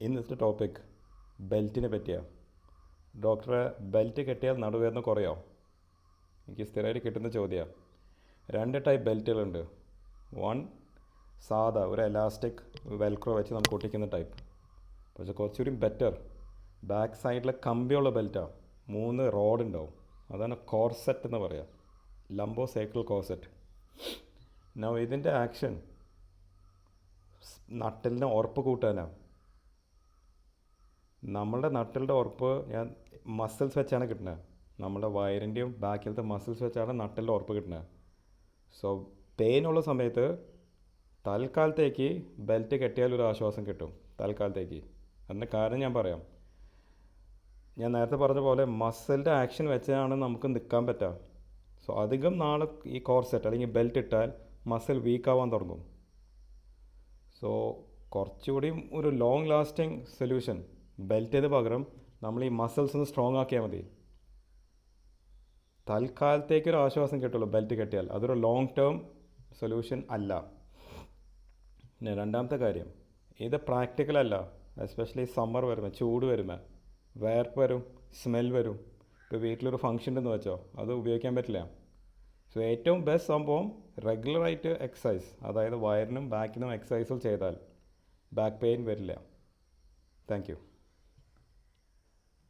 ഇന്നത്തെ ടോപ്പിക് ബെൽറ്റിനെ പറ്റിയാണ്. ഡോക്ടറെ, ബെൽറ്റ് കെട്ടിയാൽ നടുവേദന കുറയോ? എനിക്ക് സ്ഥിരമായിട്ട് കിട്ടുന്ന ചോദ്യമാണ്. 2 ടൈപ്പ് ബെൽറ്റുകളുണ്ട്. വൺ, സാധാ ഒരു എലാസ്റ്റിക് വെൽക്രോ വെച്ച് നമുക്ക് ഒട്ടിക്കുന്ന ടൈപ്പ്. പക്ഷേ കുറച്ചുകൂടി ബെറ്റർ ബാക്ക് സൈഡിലെ കമ്പിയുള്ള ബെൽറ്റാണ്. 3 റോഡ് ഉണ്ടാവും. അതാണ് കോർസെറ്റ് എന്ന് പറയുക. Lumbo cycle corset. ഇതിൻ്റെ ആക്ഷൻ നട്ടലിനെ ഉറപ്പ് കൂട്ടാനാണ്. നമ്മളുടെ നട്ടലിൻ്റെ ഉറപ്പ് മസിൽസ് വെച്ചാണ് കിട്ടുന്നത്. നമ്മുടെ വയറിൻ്റെയും ബാക്കിലത്തെ മസിൽസ് വെച്ചാണ് നട്ടലിൻ്റെ ഉറപ്പ് കിട്ടുന്നത്. സോ പെയിനുള്ള സമയത്ത് തൽക്കാലത്തേക്ക് ബെൽറ്റ് കെട്ടിയാൽ ഒരു ആശ്വാസം കിട്ടും. തൽക്കാലത്തേക്ക്. അതിൻ്റെ കാരണം ഞാൻ പറയാം. ഞാൻ നേരത്തെ പറഞ്ഞ പോലെ മസിലിൻ്റെ ആക്ഷൻ വെച്ചാണ് നമുക്ക് നിൽക്കാൻ പറ്റുക. സോ അധികം നാൾ ഈ കോർസെറ്റ് അല്ലെങ്കിൽ ബെൽറ്റ് ഇട്ടാൽ മസിൽ വീക്കാവാൻ തുടങ്ങും. സോ കുറച്ചുകൂടി ഒരു ലോങ് ലാസ്റ്റിംഗ് സൊല്യൂഷൻ ബെൽറ്റിന് പകരം നമ്മൾ ഈ മസിൽസ് ഒന്ന് സ്ട്രോങ് ആക്കിയാൽ മതി. തൽക്കാലത്തേക്കൊരു ആശ്വാസം കിട്ടുള്ളൂ ബെൽറ്റ് കെട്ടിയാൽ. അതൊരു ലോങ് ടേം സൊല്യൂഷൻ അല്ല. പിന്നെ രണ്ടാമത്തെ കാര്യം, ഇത് പ്രാക്ടിക്കൽ അല്ല. എസ്പെഷ്യലി സമ്മർ വരുമ്പോൾ, ചൂട് വരുമ്പോൾ വേർപ്പ് വരും, സ്മെൽ വരും. ഇപ്പോൾ വീട്ടിലൊരു ഫംഗ്ഷൻ ഉണ്ടെന്ന് വെച്ചോ, അത് ഉപയോഗിക്കാൻ പറ്റില്ല. സോ ഏറ്റവും ബെസ്റ്റ് സംഭവം റെഗുലറായിട്ട് എക്സസൈസ്, അതായത് വയറിനും ബാക്കിനും എക്സസൈസുകൾ ചെയ്താൽ ബാക്ക് പെയിൻ വരില്ല. Thank you.